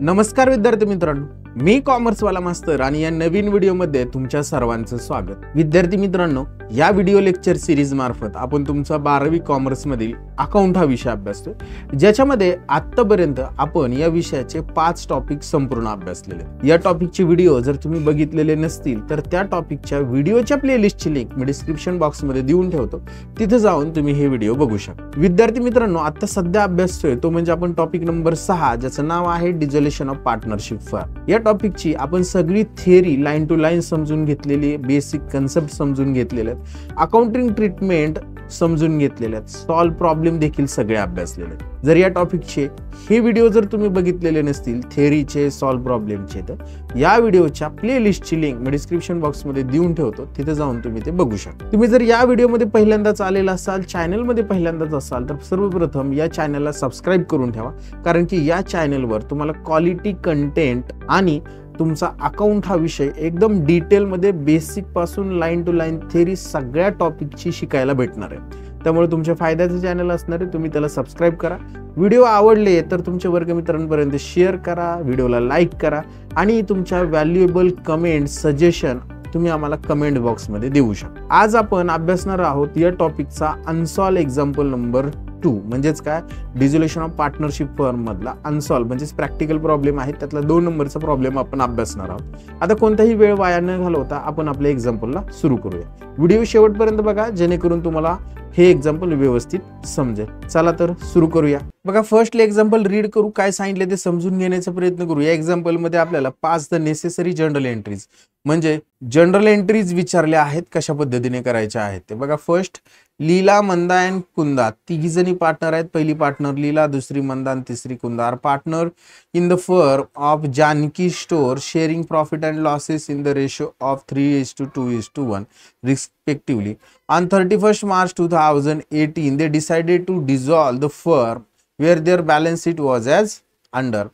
नमस्कार विद्यार्थी मित्रांनो, मी कॉमर्सवाला मास्तर आणि या नवीन व्हिडिओमध्ये तुमच्या सर्वांचं स्वागत। विद्यार्थी मित्रांनो, या व्हिडिओ लेक्चर सिरीज मार्फत आपण तुमचा 12वी कॉमर्स मधील अकाउंट हा विषय अभ्यासतोय, ज्याच्यामध्ये आतापर्यंत आपण या विषयाचे 5 टॉपिक संपूर्ण अभ्यासलेले आहेत। या टॉपिकचे व्हिडिओ जर तुम्ही बघितलेले नसतील तर त्या टॉपिकच्या व्हिडिओच्या प्लेलिस्टची लिंक मी डिस्क्रिप्शन बॉक्समध्ये देऊन ठेवतो, तिथे जाऊन तुम्ही हे व्हिडिओ बघू शकता। विद्यार्थी मित्रांनो, आता सध्या अभ्यासतोय तो म्हणजे आपण टॉपिक नंबर 6, ज्याचं नाव आहे डिझोल्युशन ऑफ पार्टनरशिप फर्म। या टॉपिकची आपण सगळी थिअरी लाईन टू लाईन समजून घेतलेली, बेसिक कन्सेप्ट समजून घेतलेले आहेत, अकाउंटिंग ट्रीटमेंट समजून घेतलेले आहेत, सॉल्व प्रॉब्लेम देखील सगळे अभ्यासलेले आहेत। जर या टॉपिकचे हे व्हिडिओ जर तुम्ही बघितलेले नसतील, थिअरीचे, सॉल्व प्रॉब्लेमचे, तर या व्हिडिओच्या प्लेलिस्टची लिंक मी डिस्क्रिप्शन बॉक्समध्ये देऊन ठेवतो, तिथे जाऊन तुम्ही ते बघू शकता। तुम्ही जर या व्हिडिओमध्ये पहिल्यांदाच आलेला असाल, चॅनलमध्ये पहिल्यांदाच असाल, तर सर्वप्रथम या चॅनलला सबस्क्राइब करून ठेवा, कारण की या चॅनलवर तुम्हाला क्वालिटी कंटेंट आणि तुमचा अकाउंट हा विषय एकदम डिटेलमध्ये बेसिक पासून लाईन टू लाईन थिअरी सगळ्या टॉपिकची शिकायला भेटणार आहे। त्यामुळे तुमच्या फायद्याचं चॅनल असणार आहे, तुम्ही त्याला सबस्क्राइब करा। व्हिडिओ आवडले तर तुमच्या वर्गमित्रांपर्यंत शेअर करा, व्हिडिओला लाईक करा आणि तुमच्या व्हॅल्युएबल कमेंट, सजेशन तुम्ही आम्हाला कमेंट बॉक्समध्ये देऊ शकता। आज आपण अभ्यासणार आहोत या टॉपिकचा अनसॉल्व एक्झाम्पल नंबर 2, म्हणजेच काय, डिझोल्युशन ऑफ पार्टनरशिप फर्म मधला अनसॉल्व म्हणजेच प्रॅक्टिकल प्रॉब्लेम आहे, त्यातला 2 नंबरचा प्रॉब्लेम आपण अभ्यासणार आहोत। आता कोणताही वेळ वाया न घालवता आपण आपल्या एक्झाम्पलला सुरू करूया। व्हिडिओ शेवटपर्यंत बघा, जेणेकरून तुम्हाला हे एक्झाम्पल व्यवस्थित समजेल। चला तर सुरू करूया। बघा, फर्स्टली एक्झाम्पल रीड करू, काय सांगितले ते समजून घेण्याचा प्रयत्न करू। या एक्झाम्पल मध्ये आपल्याला 5 द नेसेसरी जर्नल एंट्रीज म्हणजे जनरल एंट्रीज विचारल्या आहेत, कशा पद्धतीने करायच्या आहेत ते बघा। फर्स्ट, लीला, मंदा अँड कुंदा तिघी जणी पार्टनर आहेत। पहिली पार्टनर लीला, दुसरी मंदा आणि तिसरी Kunda are partner in the firm of Janaki store, sharing profit and losses in the ratio of 3:2:1 respectively. On 31st March 2018, they decided to dissolve the firm where their balance sheet was as under.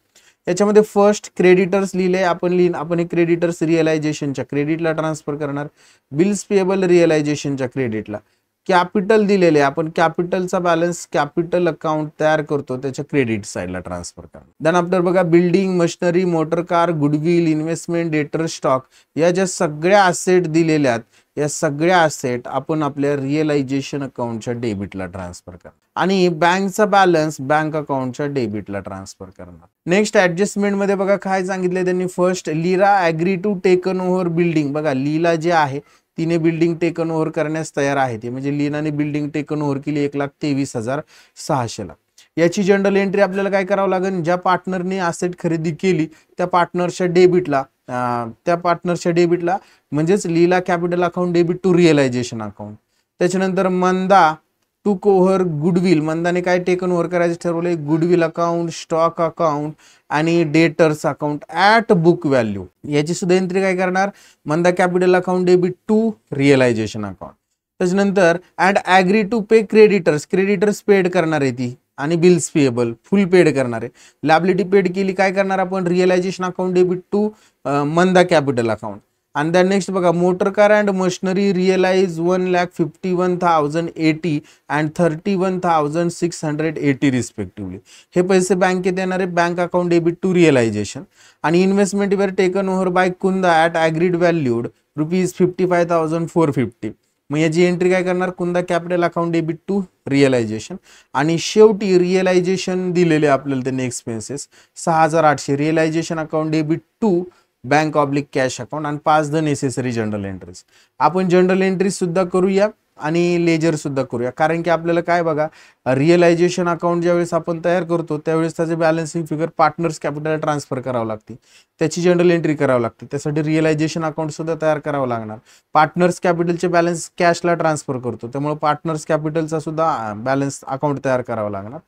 याच्यामध्ये first creditors लिहिले, आपण एक creditors रिअलायझेशनच्या क्रेडिटला transfer करणार, bills payable रिअलायझेशनच्या क्रेडिटला, capital दिलेले, आपण कॅपिटलचा balance capital account तयार करतो त्याच्या क्रेडिट साइडला ट्रान्सफर करणार। देन आफ्टर बघा, building, machinery, motor car, goodwill, investment, डेटर स्टॉक, या ज्या सगळ्या असेट दिलेल्या आहेत, या सगळ्या असेट आपण आपल्या रिअलायझेशन अकाउंटच्या डेबिटला ट्रान्सफर करणार आणि बँकचा बॅलन्स बँक अकाउंटच्या डेबिटला ट्रान्सफर करणार। नेक्स्ट ऍडजस्टमेंट मध्ये बघा काय सांगितले त्यांनी। First, Leela agree to taken over building, बघा लीला जे आहे तिने बिल्डिंग टेकन ओव्हर करण्यास तयार आहे, ती म्हणजे लीनाने बिल्डिंग टेकन ओव्हर केली 1,23,600 ला। याची जनरल एंट्री आपल्याला काय करावं लागेल, ज्या पार्टनरने असेट खरेदी केली त्या पार्टनरच्या डेबिटला म्हणजेच Leela capital account debit to realisation account. त्याच्यानंतर मंदा टूक ओव्हर गुडविल, मंदाने काय टेकन ओव्हर करायचं ठरवलंय, गुडविल अकाउंट, स्टॉक अकाउंट आणि debtors account at book value. याची सुद्धा एंट्री काय करणार, Manda capital account debit to realisation account. त्याच्यानंतर and agree to pay creditors paid करणार आहे ती, आणि बिल्स पेएबल फुल पेड करणार आहे। लॅबिलिटी पेड केली, काय करणार आपण, realisation account debit to Manda capital account. आणि then नेक्स्ट बघा, motor car and machinery realise 1,51,080 and 31,680 respectively. हे पैसे बँकेत येणार आहे, bank account debit to realisation. आणि investment were taken over by Kunda at agreed valued ₹55,450। मग याची एंट्री काय करणार, Kunda capital account debit to realisation. आणि शेवटी रिअलायझेशन दिलेले आपल्याला त्यांनी expenses 6,800, realisation account debit to bank oblique cash account आणि 5 द नेसेसरी जनरल एंट्रीज। आपण जनरल एंट्रीज सुद्धा करूया आणि लेजर सुद्धा करूया, कारण की आपल्याला काय बघा, रिअलायझेशन अकाउंट ज्यावेळेस आपण तयार करतो त्यावेळेस त्याचे balancing figure partners capital transfer करावं लागते, त्याची जनरल एंट्री करावं लागते, त्यासाठी रिअलायझेशन अकाउंट सुद्धा तयार करावं लागणार। पार्टनर्स कॅपिटलचे बॅलन्स कॅशला ट्रान्सफर करतो, त्यामुळे पार्टनर्स कॅपिटलचा सुद्धा बॅलन्स अकाउंट तयार करावं लागणार।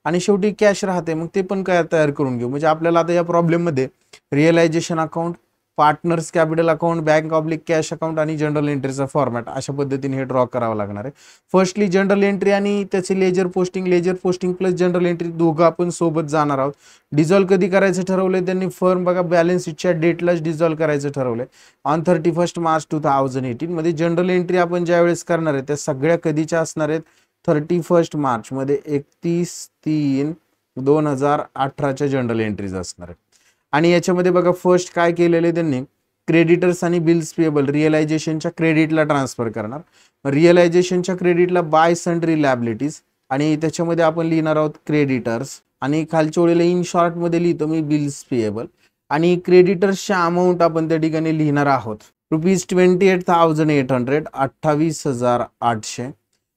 आणि शेवटी कॅश राहते, मग ते पण काय तयार करून घेऊ। म्हणजे आपल्याला आता या प्रॉब्लेम मध्ये realisation account, partners capital account, bank oblique cash account आणि जनरल एंट्रीचा फॉर्मॅट अशा पद्धतीने हे ड्रॉ करावं लागणार आहे। फर्स्टली जनरल एंट्री आणि त्याची ledger posting plus general entry दोघं आपण सोबत जाणार आहोत। डिझॉल्व कधी करायचं ठरवलंय त्यांनी, फर्म बघा बॅलन्स शीटच्या डेटलाच डिझॉल्व करायचं ठरवलंय ऑन 31st March 2018 मध्ये। जनरल एंट्री आपण ज्या वेळेस करणार आहे त्या सगळ्या कधीच्या असणार आहेत, 31st March मध्ये 31/3/2018 जनरल एंट्रीज असणार आहेत। आणि याच्यामध्ये बघा फर्स्ट काय केलेले त्यांनी, क्रेडिटर्स आणि बिल्स पेएबल रिअलायझेशनच्या क्रेडिटला ट्रान्सफर करणार. रिअलायझेशनच्या क्रेडिटला बाय सन्ड्री लायबिलिटीज आणि त्याच्यामध्ये आपण लिहिणार आहोत क्रेडिटर्स आणि खालच्या ओळीला इन शॉर्ट मध्ये लिहितो मी बिल्स पेएबल आणि क्रेडिटर्सच्या अमाऊंट आपण त्या ठिकाणी लिहिणार आहोत ₹28,800 28,800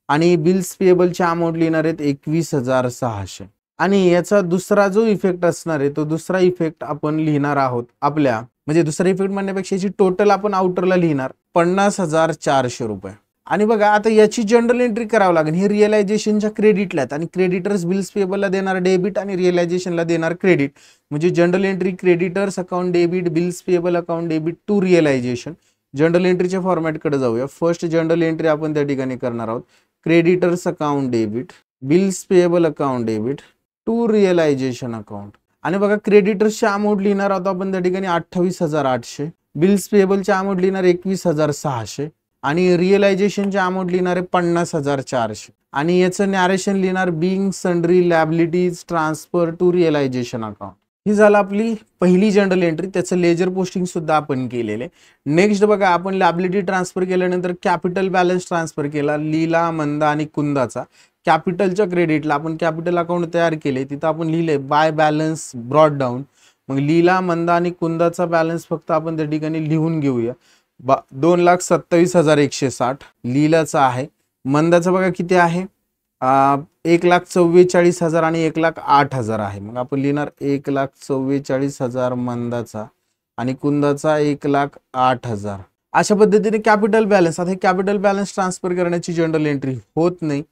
आणि बिल्स पेएबलच्या अमाऊंट लिहिणार आहेत 21,600. आणि याचा दुसरा जो इफेक्ट असणार आहे तो दुसरा इफेक्ट आपण लिहिणार आहोत आपल्या, म्हणजे दुसरा इफेक्ट म्हणण्यापेक्षा याची टोटल आपण आउटरला लिहिणार ₹50,400. आणि बघा आता याची जनरल एंट्री करावं लागेल. हे रिअलायझेशनच्या क्रेडिटला आहेत आणि क्रेडिटर्स बिल्स पेएबलला देणार डेबिट आणि रिअलायझेशनला देणार क्रेडिट. म्हणजे journal entry creditors account debit bills payable account debit to realisation. Journal एंट्रीच्या फॉर्मॅटकडे जाऊया. फर्स्ट जनरल एंट्री आपण त्या ठिकाणी करणार आहोत creditors account debit bills payable account debit to realisation account. आणि बघा क्रेडिटर्सच्या अमाऊंट लिहिणार आहोत आपण त्या ठिकाणी 28,800, बिल्स पेएबलच्या अमाऊंट लिहिणार 21,600 आणि रिअलायझेशनच्या अमाऊंट लिहिणार आहे 50,400 आणि याचं नॅरेशन लिहिणार being sundry liabilities transfer to realisation account. ही झालं आपली पहिली जनरल एंट्री. त्याचं लेजर पोस्टिंग सुद्धा आपण केलेले. नेक्स्ट बघा आपण लायबिलिटी ट्रान्सफर केल्यानंतर कॅपिटल बॅलन्स ट्रान्सफर केला लीला मंदा आणि कुंदाचा. कॅपिटलच्या क्रेडिटला आपण कॅपिटल अकाउंट तयार केले, तिथं आपण लिहिले बाय बॅलन्स ब्रॉट डाऊन. मग लीला मंदा आणि कुंदाचा बॅलन्स फक्त आपण त्या ठिकाणी लिहून घेऊया. 2,27,160 लीलाचा आहे. मंदाचा बघा किती आहे 1,44,000 आणि 1,08,000 आहे. मग आपण लिहिणार 1,44,000 मंदाचा आणि कुंदाचा 1,08,000. अशा पद्धतीने कॅपिटल बॅलन्स. आता हे कॅपिटल बॅलन्स ट्रान्सफर करण्याची जनरल एंट्री होत नाही.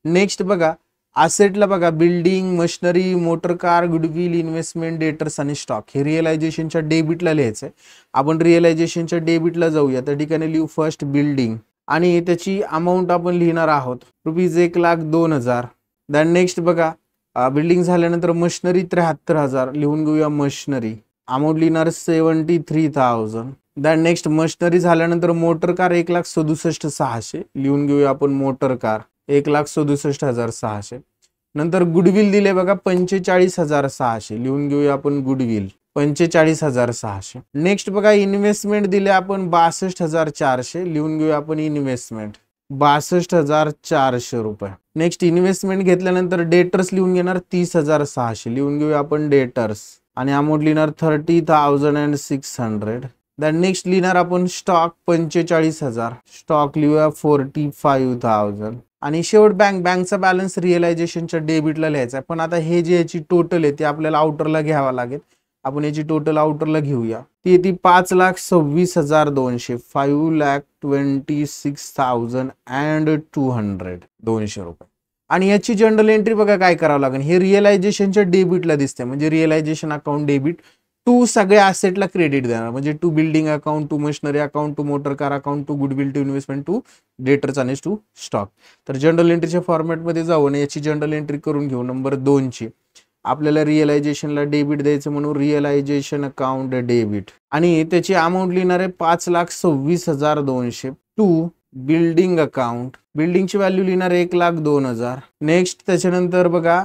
नेक्स्ट बघा असेटला बघा building machinery motor car goodwill investment debtors आणि स्टॉक हे रिअलायझेशनच्या डेबिटला लिहायचं आहे. आपण रिअलायझेशनच्या डेबिटला जाऊया. त्या ठिकाणी लिहू फर्स्ट बिल्डिंग आणि त्याची अमाऊंट आपण लिहिणार आहोत ₹1,02,000. दॅन नेक्स्ट बघा बिल्डिंग झाल्यानंतर मशिनरी 73,000 लिहून घेऊया मशिनरी अमाऊंट लिहिणार 73,000. दॅन नेक्स्ट मशिनरी झाल्यानंतर मोटर कार 1,67,600 लिहून घेऊया आपण मोटर कार 1,67,600. नंतर गुडविल दिले बघा 45,600 लिहून घेऊया आपण गुडविल 45,600. नेक्स्ट बघा इन्व्हेस्टमेंट दिले आपण 62,400 लिहून घेऊया आपण इन्व्हेस्टमेंट 62,400 रुपये. नेक्स्ट इन्व्हेस्टमेंट घेतल्यानंतर डेटर्स लिहून घेणार 30,600 लिहून घेऊया आपण डेटर्स आणि अमाऊंट लिहिणार 30,600. दॅन नेक्स्ट लिहिणार आपण स्टॉक 45,000 स्टॉक लिहूया 45,000 आणि शेवट बँकचा बॅलन्स रिअलायझेशनच्या डेबिटला लिहायचा आहे. पण आता हे जे याची टोटल आहे ते आपल्याला आउटरला घ्यावा लागेल. आपण याची टोटल आउटरला घेऊया. ती येते 5,26,200 5,26,200 200 रुपये. आणि याची जनरल एंट्री बघा काय करावं लागेल. हे रिअलायझेशनच्या डेबिटला दिसते म्हणजे रिअलायझेशन अकाउंट डेबिट टू सगळ्या असेटला क्रेडिट देणार म्हणजे to building account to machinery account to motor car account to goodwill to investment to debtors आणि टू स्टॉक. तर जनरल एंट्रीच्या फॉर्मॅटमध्ये जाऊन याची जनरल एंट्री करून घेऊ. नंबर 2 ची आपल्याला रिअलायझेशनला डेबिट द्यायचं म्हणून रिअलायझेशन अकाउंट डेबिट आणि त्याची अमाऊंट लिहिणार आहे 5,26,200 टू बिल्डिंग अकाउंट बिल्डिंगची व्हॅल्यू लिहिणार 1,02,000. नेक्स्ट त्याच्यानंतर बघा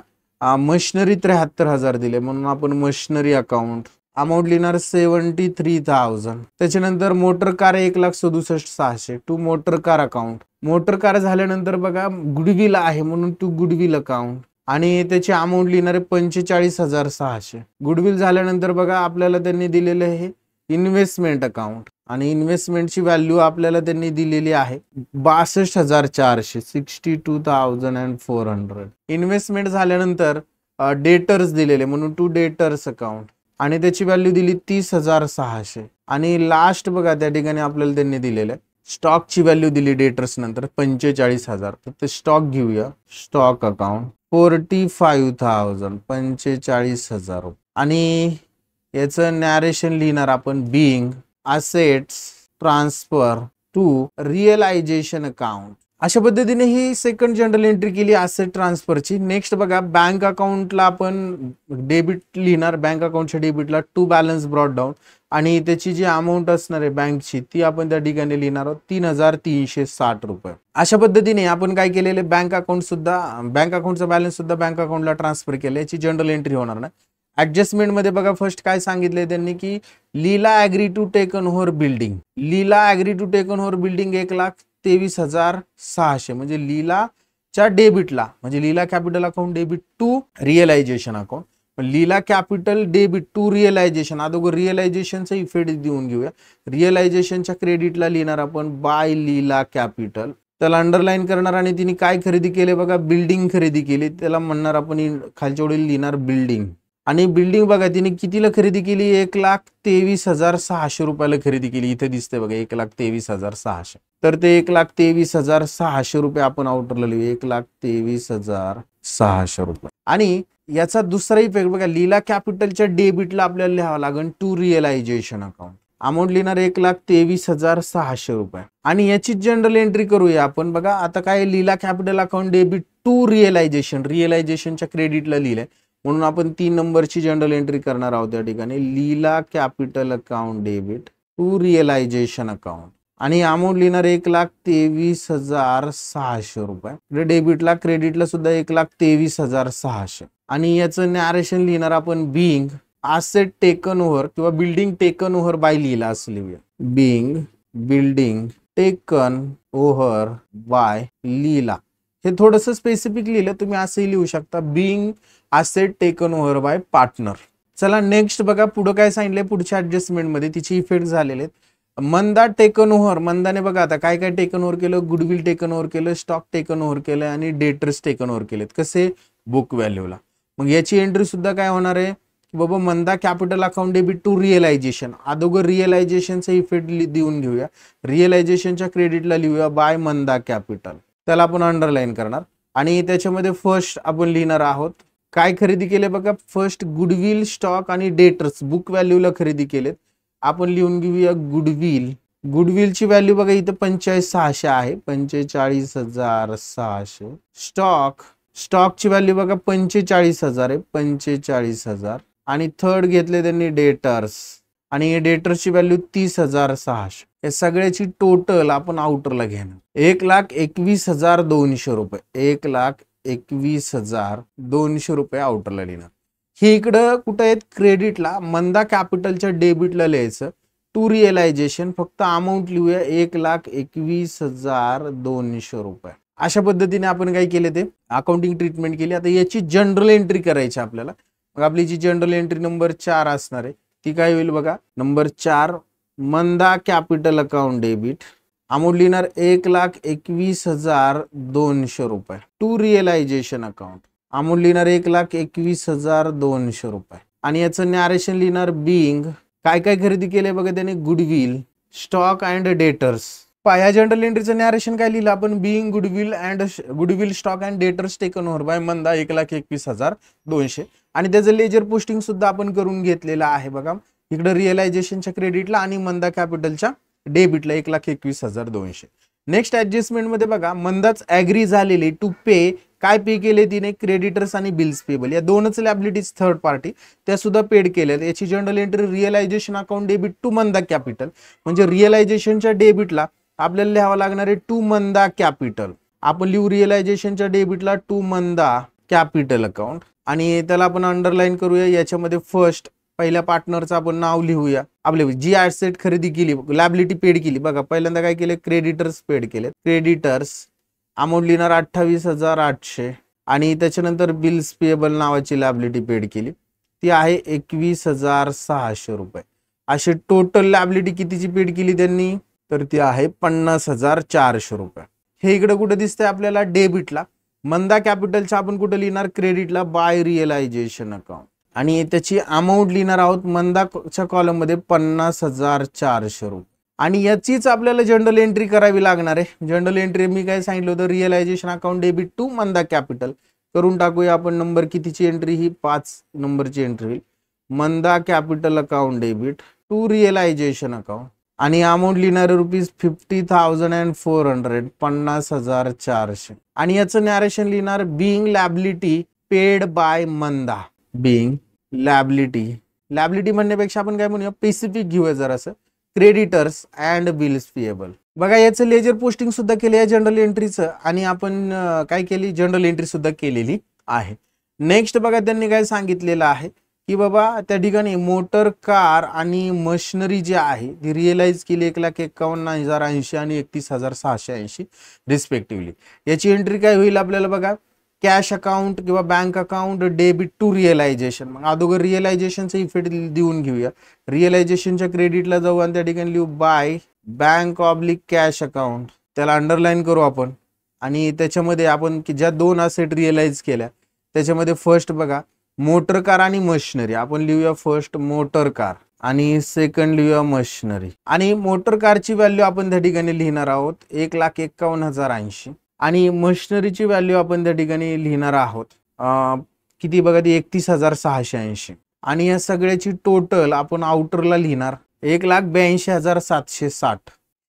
मशिनरी 73,000 दिले म्हणून आपण मशिनरी अकाउंट अमाऊंट लिहिणार 73,000. त्याच्यानंतर motor car 1,67,600 to motor car account motor car झाल्यानंतर बघा गुडविल आहे म्हणून टू गुडविल अकाउंट आणि त्याची अमाऊंट लिहिणार आहे 45,600. गुडविल झाल्यानंतर बघा आपल्याला त्यांनी दिलेलं आहे इन्व्हेस्टमेंट अकाउंट आणि इन्व्हेस्टमेंटची व्हॅल्यू आपल्याला त्यांनी दिलेली आहे 62,400 62,400. इन्व्हेस्टमेंट झाल्यानंतर डेटर्स दिलेले म्हणून टू डेटर्स अकाउंट आणि त्याची व्हॅल्यू दिली 30,600 आणि लास्ट बघा त्या ठिकाणी आपल्याला त्यांनी दिलेलं आहे स्टॉकची व्हॅल्यू दिली डेटर्स नंतर 45,000. तर ते स्टॉक घेऊया स्टॉक अकाउंट 45,000 45,000 आणि याचं नॅरेशन लिहिणार आपण being assets transfer to realisation account. अशा पद्धतीने ही सेकंड जनरल एंट्री केली असेट ट्रान्सफरची. नेक्स्ट बघा बँक अकाउंटला आपण डेबिट लिहिणार बँक अकाउंटच्या डेबिटला टू बॅलन्स ब्रॉट डाऊन आणि त्याची जी अमाऊंट असणार आहे बँकची ती आपण त्या ठिकाणी लिहिणार आहोत 3,360 रुपये. अशा पद्धतीने आपण काय केलेले बँक अकाउंटचा बॅलन्स सुद्धा बँक अकाउंटला ट्रान्सफर केलं. याची जनरल एंट्री होणार नाही. ऍडजस्टमेंट मध्ये बघा फर्स्ट काय सांगितलंय त्यांनी की Leela agree to take on over building. Leela agree to take on over building 1,23,600 म्हणजे लीलाच्या डेबिटला म्हणजे Leela capital account debit to realisation account. Leela capital debit to realisation अगोदर रिअलायझेशनचा इफेक्ट देऊन घेऊया. रिअलायझेशनच्या क्रेडिटला लिहिणार आपण बाय लीला कॅपिटल. त्याला अंडरलाईन करणार आणि तिने काय खरेदी केले बघा बिल्डिंग खरेदी केली. त्याला म्हणणार आपण खालच्या ओळीला लिहिणार बिल्डिंग. आणि बिल्डिंग बघा तिने कितीला खरेदी केली 1,23,600 रुपयाला खरेदी केली. इथे दिसते बघा 1,23,600. तर ते 1,23,600 रुपये आपण आउटरला लिहू 1,23,600 रुपये. आणि याचा दुसरा इफेक्ट बघा लीला कॅपिटलच्या डेबिटला आपल्याला लिहावं लागेल टू रिअलायझेशन अकाउंट. अमाऊंट लिहिणार 1,23,600 रुपये. आणि याची जनरल एंट्री करूया आपण. बघा आता काय लीला कॅपिटल अकाउंट डेबिट टू रिअलायझेशनच्या क्रेडिटला लिहिलंय म्हणून आपण 3 नंबरची जनरल एंट्री करणार आहोत या ठिकाणी. Leela capital account debit to realisation account आणि अमाऊंट लिहिणार 1,23,600 रुपये. डेबिटला क्रेडिटला सुद्धा 1,23,600. आणि याचं नॅरेशन लिहिणार आपण बिंग asset टेकन ओव्हर किंवा building taken over by Leela असं लिहूया. Building taken over by Leela. हे थोडंसं स्पेसिफिक लिहिलं तुम्ही असंही लिहू शकता being asset taken over by partner. चला नेक्स्ट बघा पुढे काय सांगितलंय पुढच्या ऍडजस्टमेंट मध्ये तिचे इफेक्ट झालेले आहेत. मंदा टेकन ओव्हर. मंदाने बघा आता काय काय टेकन ओव्हर केलं गुडविल टेकन ओव्हर केलं स्टॉक टेकन ओव्हर केलं आणि डेटर्स टेकन ओव्हर केलेत. कसे बुक व्हॅल्यूला. मग याची एंट्री सुद्धा काय होणार आहे की बाबा Manda capital account debit to realisation अगोदर रिअलायझेशनचा इफेक्ट देऊन घेऊया. रिअलायझेशनच्या क्रेडिटला लिहूया बाय मंदा कॅपिटल. त्याला आपण अंडरलाईन करणार आणि त्याच्यामध्ये फर्स्ट आपण लिहिणार आहोत काय खरेदी केले बघा फर्स्ट गुडविल स्टॉक आणि डेटर्स बुक व्हॅल्यूला खरेदी केलेत. आपण लिहून घेऊया गुडविलची व्हॅल्यू बघा इथं 45,600 आहे 45,600. स्टॉकची व्हॅल्यू बघा 45,000 आहे 45,000. आणि थर्ड घेतले त्यांनी डेटर्स आणि डेटर्सची व्हॅल्यू 30,600. या सगळ्याची टोटल आपण आउटरला घेणार 1,21,200 रुपये. 1,21,200 रुपये आउटरला लिहिणार. हे इकडं कुठं आहेत क्रेडिटला मंदा कॅपिटलच्या डेबिटला लिहायचं टू रिअलायझेशन फक्त अमाऊंट लिहूया 1,21,200 रुपये. अशा पद्धतीने आपण काय केले ते अकाउंटिंग ट्रीटमेंट केली. आता याची जनरल एंट्री करायची आपल्याला. मग आपली जी जनरल एंट्री नंबर 4 असणार आहे ती काय होईल बघा नंबर 4 मंदा कॅपिटल अकाउंट डेबिट अमाऊंट लिहिणार 1,21,200 रुपये टू रिअलायझेशन अकाउंट. अमाऊंट लिहिणार 1,21,200 रुपये. आणि याचं नॅरेशन लिहिणार बिंग काय काय खरेदी केलंय बघा त्याने गुडविल स्टॉक अँड डेटर्स. या जनरल एंट्रीचं नॅरेशन काय लिहिलं आपण being goodwill stock and debtors taken over by Manda 1,21,200. आणि त्याचं लेजर पोस्टिंग सुद्धा आपण करून घेतलेलं आहे बघा इकडे रिअलायझेशनच्या क्रेडिटला आणि मंदा कॅपिटलच्या डेबिटला 1,21,200. नेक्स्ट ऍडजस्टमेंट मध्ये बघा मंदाच ऍग्री झालेली टू पे काय पे केले तिने क्रेडिटर्स आणि बिल्स पेबल या दोनच लॅबिलिटीज थर्ड पार्टी त्या सुद्धा पेड केल्या. याची general entry realisation account debit to Manda capital म्हणजे रिअलायझेशनच्या डेबिटला आपल्याला लिहावं लागणार आहे टू मंदा कॅपिटल. आपण लिहू रिअलायझेशनच्या डेबिटला टू मंदा कॅपिटल अकाउंट आणि त्याला आपण अंडरलाईन करूया. याच्यामध्ये फर्स्ट पहिल्या पार्टनरचं आपण नाव लिहूया. आपले जी ऍसेट खरेदी केली लॅबिलिटी पेड केली बघा पहिल्यांदा काय केले क्रेडिटर्स पेड केले. क्रेडिटर्स अमाऊंट लिहिणार 28,800 आणि त्याच्यानंतर बिल्स पेएबल नावाची लॅबिलिटी पेड केली ती आहे 21,600 रुपये. अशी टोटल लॅबिलिटी कितीची पेड केली त्यांनी तर ती आहे 50,400 रुपये. हे इकडे कुठे दिसतंय आपल्याला डेबिटला. मंदा कॅपिटलच्या आपण कुठे लिहिणार क्रेडिटला बाय रिअलायझेशन अकाउंट आणि त्याची अमाऊंट लिहिणार आहोत मंदाच्या कॉलम मध्ये 50,400 रुपये. आणि याचीच आपल्याला जनरल एंट्री करावी लागणार आहे. जनरल एंट्री मी काय सांगितलं होतं realisation account debit to Manda capital करून टाकूया आपण. नंबर कितीची एंट्री ही 5 नंबरची एंट्री होईल Manda capital account debit to realisation account आणि अमाऊंट लिहिणार ₹50,400 50,400. आणि याचं नॅरेशन लिहिणार being liability paid by Manda. Being liability म्हणण्यापेक्षा आपण काय म्हणूया स्पेसिफिक घेऊया जरासं क्रेडिटर्स अँड बिल्स पेएबल. बघा याचं लेजर पोस्टिंग सुद्धा केलं या जनरल एंट्रीचं आणि आपण काय केली जनरल एंट्री सुद्धा केलेली आहे. नेक्स्ट बघा त्यांनी काय सांगितलेलं आहे की बाबा त्या ठिकाणी मोटर कार आणि मशिनरी जी आहे ती रिअलाइज केली 1,51,080 आणि 31,680 रिस्पेक्टिव्हली. याची एंट्री काय होईल आपल्याला बघा, कॅश अकाउंट किंवा bank account debit to realisation. मग अगोदर रिअलायझेशनचा इफेक्ट देऊन घेऊया. रिअलायझेशनच्या क्रेडिटला जाऊ आणि त्या ठिकाणी लिहू bye bank oblique cash account, त्याला अंडरलाईन करू आपण. आणि त्याच्यामध्ये आपण की ज्या दोन असेट रिअलाइज केल्या त्याच्यामध्ये फर्स्ट बघा मोटर कार आणि मशिनरी, आपण लिहूया फर्स्ट मोटर कार आणि सेकंड लिहूया मशिनरी. आणि मोटर कारची व्हॅल्यू आपण त्या ठिकाणी लिहिणार आहोत 1,51,080 आणि मशिनरीची व्हॅल्यू आपण त्या ठिकाणी लिहिणार आहोत किती बघा ती 31,680. आणि या सगळ्याची टोटल आपण आउटरला लिहिणार 1,82,760.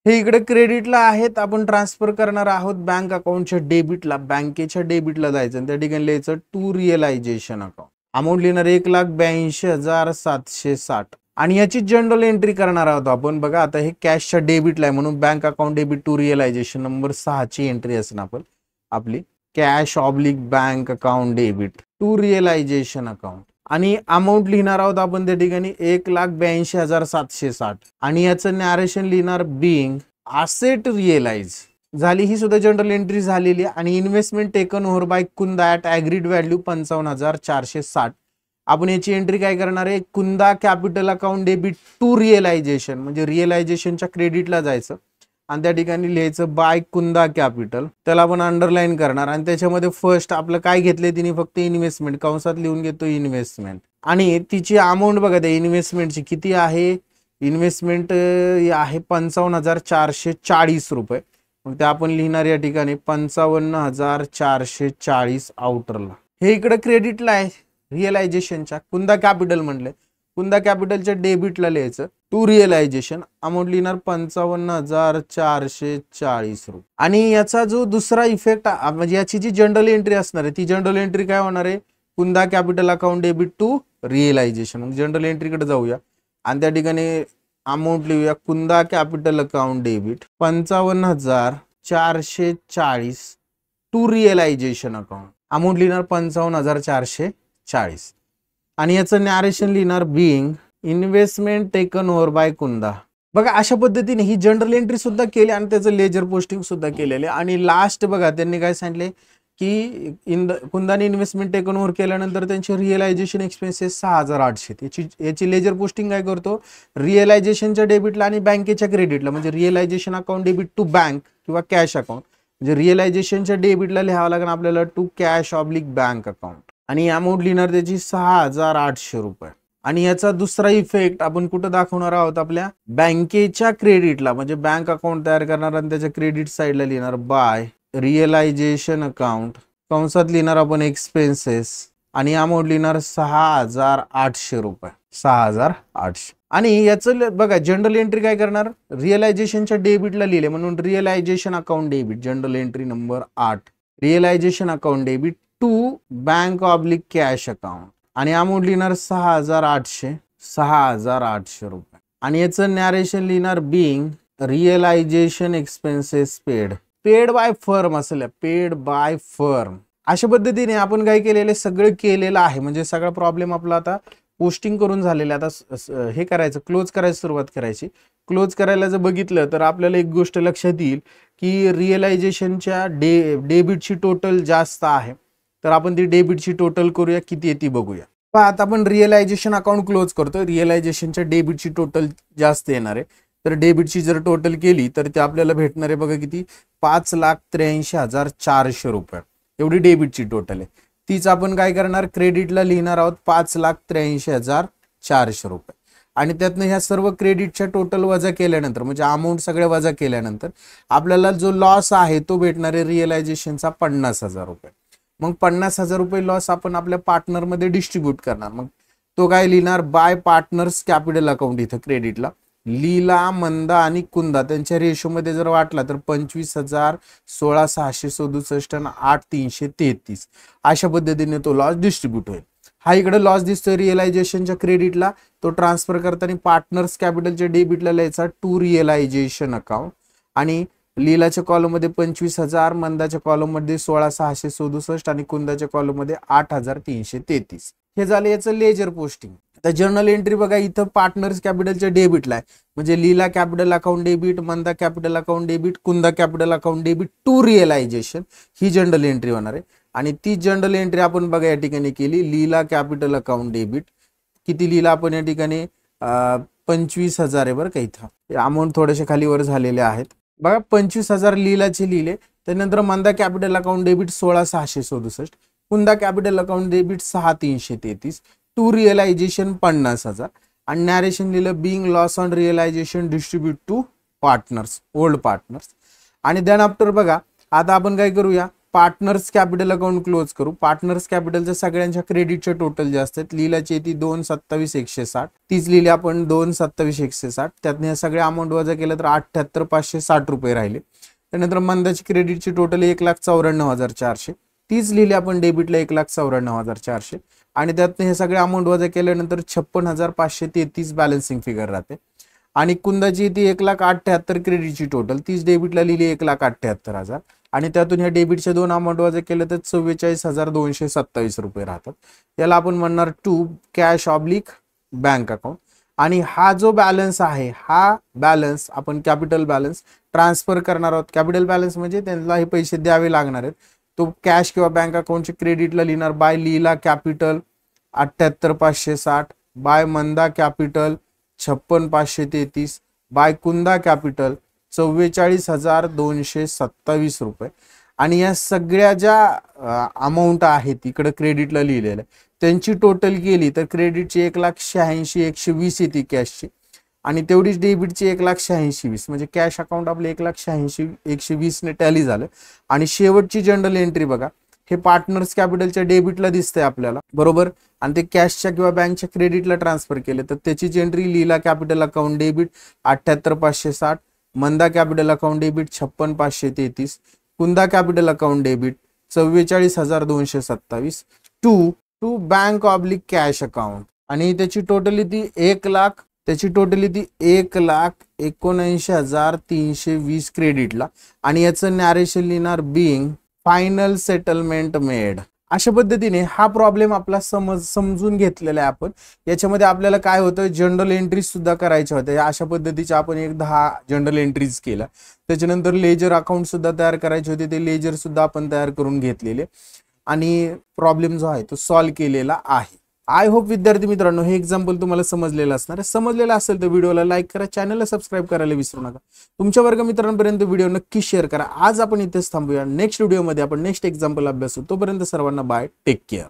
हे इकडे क्रेडिटला आहेत, आपण ट्रान्सफर करणार आहोत बँक अकाउंटच्या डेबिटला. बँकेच्या डेबिटला जायचं आणि त्या ठिकाणी लिहायचं टू रिअलायझेशन अकाउंट. अमाऊंट लिहिणार 1,82,760 आणि याची जनरल एंट्री करणार आहोत आपण. बघा आता हे कॅशच्या डेबिटला आहे म्हणून bank account debit to realisation number 6 ची एंट्री असणार आपण आपली cash oblique bank account debit to realisation account. आणि अमाऊंट लिहिणार आहोत आपण त्या ठिकाणी 1,82,760 आणि याचं नॅरेशन लिहिणार बिंग असेट रिअलाइज झाली. ही सुद्धा जनरल एंट्री झालेली आहे. आणि investment taken over by Kunda at agreed value 55,460. आपण याची एंट्री काय करणार आहे, Kunda capital account debit to realisation म्हणजे रिअलायझेशनच्या क्रेडिटला जायचं आणि त्या ठिकाणी लिहायचं बाय कुंदा कॅपिटल, त्याला आपण अंडरलाईन करणार. आणि त्याच्यामध्ये फर्स्ट आपलं काय घेतलंय तिने फक्त इन्व्हेस्टमेंट, कंसात लिहून घेतो इन्व्हेस्टमेंट. आणि तिची अमाऊंट बघा त्या इन्व्हेस्टमेंटची किती आहे, इन्व्हेस्टमेंट आहे 55,440 रुपये. मग ते आपण लिहिणार या ठिकाणी 55,440 आउटरला. हे इकडे क्रेडिटला आहे रिअलायझेशनच्या कुंदा कॅपिटल म्हणले, कुंदा कॅपिटलच्या डेबिटला लिहायचं टू रिअलायझेशन. अमाऊंट लिहिणार 55,440 रुपये. आणि याचा जो दुसरा इफेक्ट म्हणजे याची जी जनरल एंट्री असणार आहे ती जनरल एंट्री काय होणार आहे, Kunda capital account debit to realisation. मग जनरल एंट्रीकडे जाऊया आणि त्या ठिकाणी अमाऊंट लिहूया Kunda capital account debit 55,440 to realisation account. Amount लिहिणार 55,440 आणि याचं नॅरेशन लिहिणार being investment taken over by Kunda. बघा अशा पद्धतीने ही जनरल एंट्री सुद्धा केली आणि त्याचं लेजर पोस्टिंग सुद्धा केलेले. आणि लास्ट बघा त्यांनी काय सांगितले की कुंदाने इन्व्हेस्टमेंट टेकन ओव्हर केल्यानंतर त्यांचे रिअलायझेशन एक्सपेन्सेस 6,800. याची लेजर पोस्टिंग काय करतो, रिअलायझेशनच्या डेबिटला आणि बँकेच्या क्रेडिटला म्हणजे realisation account debit to bank किंवा कॅश अकाउंट म्हणजे रिअलायझेशनच्या डेबिटला लिहावं लागेल आपल्याला to cash oblique bank account. आणि अमाऊंट लिहिणार त्याची 6,800 रुपये. आणि याचा दुसरा इफेक्ट आपण कुठं दाखवणार आहोत, आपल्या बँकेच्या क्रेडिटला म्हणजे बँक अकाउंट तयार करणार आणि त्याच्या क्रेडिट साईडला लिहिणार बाय रिअलायझेशन अकाउंट, कंसात लिहिणार आपण एक्सपेन्सेस आणि अमाऊंट लिहिणार 6,800 रुपये 6,800. आणि याचं बघा जनरल एंट्री काय करणार, रिअलायझेशनच्या डेबिटला लिहिले म्हणून realisation account debit general entry number 8 realisation account debit to bank oblique cash account आणि अमाऊंट लिहिणार 6,800 रुपये. आणि याचं नॅरेशन लिहिणार being realisation expenses paid by firm असेल, पेड बाय फर्म. अशा पद्धतीने आपण काय केलेलं सगळं केलेलं आहे. म्हणजे सगळा प्रॉब्लेम आपला आता पोस्टिंग करून झालेलं. आता हे करायचं क्लोज करायची सुरुवात करायची. क्लोज करायला जर बघितलं तर आपल्याला एक गोष्ट लक्षात येईल की रिअलायझेशनच्या डेबिटची टोटल जास्त आहे तर आपण ती डेबिटची टोटल करूया किती येते बघूया. पण आता आपण रिअलायझेशन अकाउंट क्लोज करतो, रिअलायझेशनच्या डेबिटची टोटल जास्त येणार आहे तर डेबिटची जर टोटल केली तर ते आपल्याला भेटणार आहे बघा किती 5,83,400 रुपये एवढी डेबिटची टोटल आहे. तीच आपण काय करणार क्रेडिटला लिहिणार आहोत 5,83,400 रुपये. आणि त्यातनं ह्या सर्व क्रेडिटच्या टोटल वजा केल्यानंतर म्हणजे अमाऊंट सगळ्या वजा केल्यानंतर आपल्याला जो लॉस आहे तो भेटणार आहे रिअलायझेशनचा 50,000 रुपये. मग 50,000 रुपये लॉस आपण आपल्या पार्टनरमध्ये डिस्ट्रीब्यूट करणार. मग तो काय लिहिणार बाय पार्टनर्स कॅपिटल अकाउंट इथं क्रेडिटला लीला मंदा आणि कुंदा त्यांच्या रेशोमध्ये जर वाटला तर 25,000 16,667 आणि 8,333 अशा पद्धतीने तो लॉस डिस्ट्रीब्यूट होईल. हा इकडे लॉस दिसतोय रिअलायझेशनच्या क्रेडिटला, तो ट्रान्सफर करताना पार्टनर्स कॅपिटलच्या डेबिटला लिहायचा टू रिअलायझेशन अकाउंट आणि लीलाच्या कॉलम मध्ये 25,000, मंदाच्या कॉलम मध्ये 16,667 आणि कुंदाच्या कॉलम मध्ये 8,333 हे झालं याचं लेजर पोस्टिंग. आता जर्नल एंट्री बघा इथं पार्टनर्स कॅपिटलच्या डेबिटला आहे, म्हणजे Leela capital account debit, Manda capital account debit, Kunda capital account debit to realisation, ही जनरल एंट्री होणार आहे. आणि ती जनरल एंट्री आपण बघा या ठिकाणी केली, लीला कॅपिटल अकाउंट डेबिट. किती लिहिला आपण या ठिकाणी 25,000 आहे बरं का. इथं अमाऊंट थोडेसे खाली वर झालेले आहेत बघा. 25,000 लीलाचे लिहिले. त्यानंतर Manda capital account debit 16,667, Kunda capital account debit 6,333, to realisation 50,000. आणि नॅरेशन लिहिलं being loss on realisation distribute to partners, old partners. आणि देन आफ्टर बघा आता आपण काय करूया, पार्टनर्स कॅपिटल अकाउंट क्लोज करू. पार्टनर्स कॅपिटलच्या सगळ्यांच्या क्रेडिटचे टोटल जे असतात लिहिल्याची ती 227,160, तीच लिहिली आपण 227,160. त्यातनं या सगळ्या अमाऊंट वजा केलं तर 78,560 रुपये राहिले. त्यानंतर मंदाची क्रेडिटची टोटल 1,94,400, तीच लिहिली आपण डेबिटला 1,94,400. आणि त्यातनं हे सगळे अमाऊंट वजा केल्यानंतर 56,533 बॅलन्सिंग फिगर राहते. आणि कुंदाची ती 1,78,000 क्रेडिटची टोटल, तीच डेबिटला लिहिली 1,78,000. आणि त्यातून ह्या डेबिटचे दोन अमाऊंट वजा केलं तर 44,227 रुपये राहतात. याला आपण म्हणणार to cash oblique bank account. आणि हा जो बॅलन्स आहे हा बॅलन्स आपण कॅपिटल बॅलन्स ट्रान्सफर करणार आहोत. कॅपिटल बॅलन्स म्हणजे त्यांना हे पैसे द्यावे लागणार आहेत. तो कॅश किंवा बँक अकाउंटचे क्रेडिटला लिहिणार बाय लीला कॅपिटल 78,560, बाय मंदा कॅपिटल 56,533, बाय कुंदा कॅपिटल 44,227 रुपये. आणि या सगळ्या ज्या अमाऊंट आहेत इकडे क्रेडिटला लिहिलेल्या त्यांची टोटल केली तर क्रेडिटची 1,86,120 येते कॅशची, आणि तेवढीच डेबिटची 1,86,20, म्हणजे कॅश अकाउंट आपले 1,86,120 ने टॅली झालं. आणि शेवटची जनरल एंट्री बघा, हे पार्टनर्स कॅपिटलच्या डेबिटला दिसतंय आपल्याला बरोबर, आणि ते कॅशच्या किंवा बँकच्या क्रेडिटला ट्रान्सफर केले तर त्याची entry Leela capital account debit 78,560, Manda capital account debit 56,533, Kunda capital account debit 44,227 to bank oblique cash account. आणि त्याची टोटली ती 1,79,320 क्रेडिटला. आणि याचं नॅरेशन लिहिणार बिंग फायनल सेटलमेंट मेड. अशा पद्धतीने हा प्रॉब्लेम आपला समजून घेतलेला आहे आपण. याच्यामध्ये आपल्याला काय होतं, जनरल एंट्रीज सुद्धा करायच्या होत्या. अशा पद्धतीच्या आपण 10 जनरल एंट्रीज केल्या. त्याच्यानंतर लेजर अकाउंट सुद्धा तयार करायचे होते, ते लेजर सुद्धा आपण तयार करून घेतलेले आणि प्रॉब्लेम जो आहे तो सॉल्व्ह केलेला आहे. आय होप विद्यार्थी मित्रांनो हे एक्झाम्पल तुम्हाला समजलेलं असणार आहे. समजलेलं असेल तर व्हिडिओला लाईक करा, चॅनलला सबस्क्राईब करायला विसरू नका. तुमच्या वर्गमित्रांपर्यंत व्हिडिओ नक्की शेअर करा. आज आपण इथेच थांबूया. नेक्स्ट व्हिडिओमध्ये आपण नेक्स्ट एक्झाम्पल अभ्यासू. तोपर्यंत सर्वांना बाय, टेक केअर.